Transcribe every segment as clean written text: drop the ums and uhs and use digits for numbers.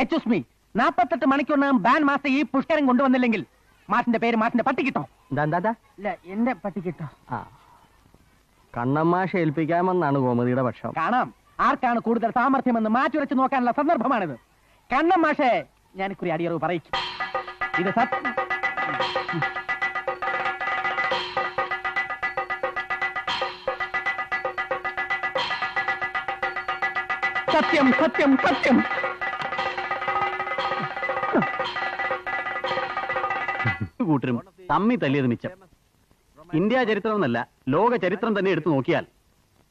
Excuse me, 48 മണിക്കൂറിനകം band master ഈ പുഷ്കരം കൊണ്ടുവന്നില്ലെങ്കിൽ മാഷിന്റെ പേര് മാഷിന്റെ പട്ടി കിട്ടോ? ഇല്ല, എന്റെ പട്ടി കിട്ടോ? കണ്ണമ്മാഷ ഏൽപ്പിക്കാമെന്നാണ് ഗോമതിയുടെ പക്ഷം. കാണാം ആർക്കാണ് കൂടുതൽ സാമർഥ്യമെന്ന് മാറ്റുരച്ച് നോക്കാനുള്ള സന്ദർഭമാണിത്. കണ്ണമ്മാഷെ ഞാനിക്കുറി അടിയറവ് പറയിക്കും. ഇത് സത്യം സത്യം സത്യം. കൂട്ടരും തമ്മി തല്ലിയത് മിച്ചം. ഇന്ത്യ ചരിത്രം എന്നല്ല, ലോക ചരിത്രം തന്നെ എടുത്തു നോക്കിയാൽ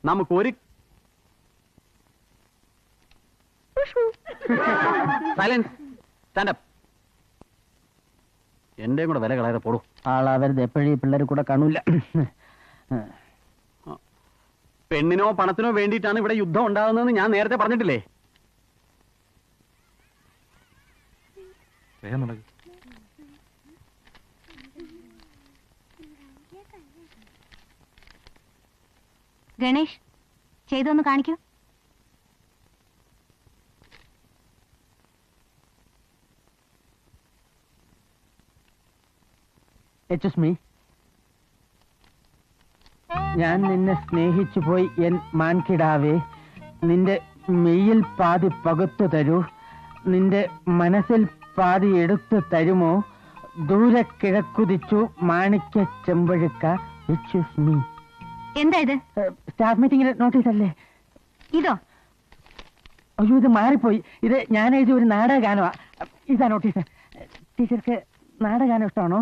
നമുക്ക് ഒരു സൈലൻസ്, സ്റ്റാൻഡപ്പ്. എന്റെയും കൂടെ വില കളയാതെ പോടൂ. ആളാവരുത്, എപ്പോഴും പിള്ളേർ കൂടെ കാണൂല. പെണ്ണിനോ പണത്തിനോ വേണ്ടിയിട്ടാണ് ഇവിടെ യുദ്ധം ഉണ്ടാകുന്നതെന്ന് ഞാൻ നേരത്തെ പറഞ്ഞിട്ടില്ലേ? ഗണേഷ്, ചെയ്തൊന്ന് കാണിക്കൂ. എക്സ്ക്യൂസ് മീ, ഞാൻ നിന്നെ സ്നേഹിച്ചു പോയി എൻ മാൻകിടാവേ. നിന്റെ മെയ്യിൽ പാതി പകുത്തു തരൂ, നിന്റെ മനസ്സിൽ പാതി എടുത്തു തരുമോ? ദൂരെ കിഴക്കുതിച്ചു മാണിക്യ ചെമ്പഴുക്ക. Excuse me. എന്താ ഇത്? സ്റ്റാഫ് മീറ്റിംഗിന്റെ നോട്ടീസ് അല്ലേ ഇതോ? അയ്യോ, ഇത് മാറിപ്പോയി. ഇത് ഞാൻ എഴുതിയ ഒരു നാടകഗാനമാ. ഇതാ നോട്ടീസ്. ടീച്ചർക്ക് നാടകഗാനം ഇഷ്ടമാണോ?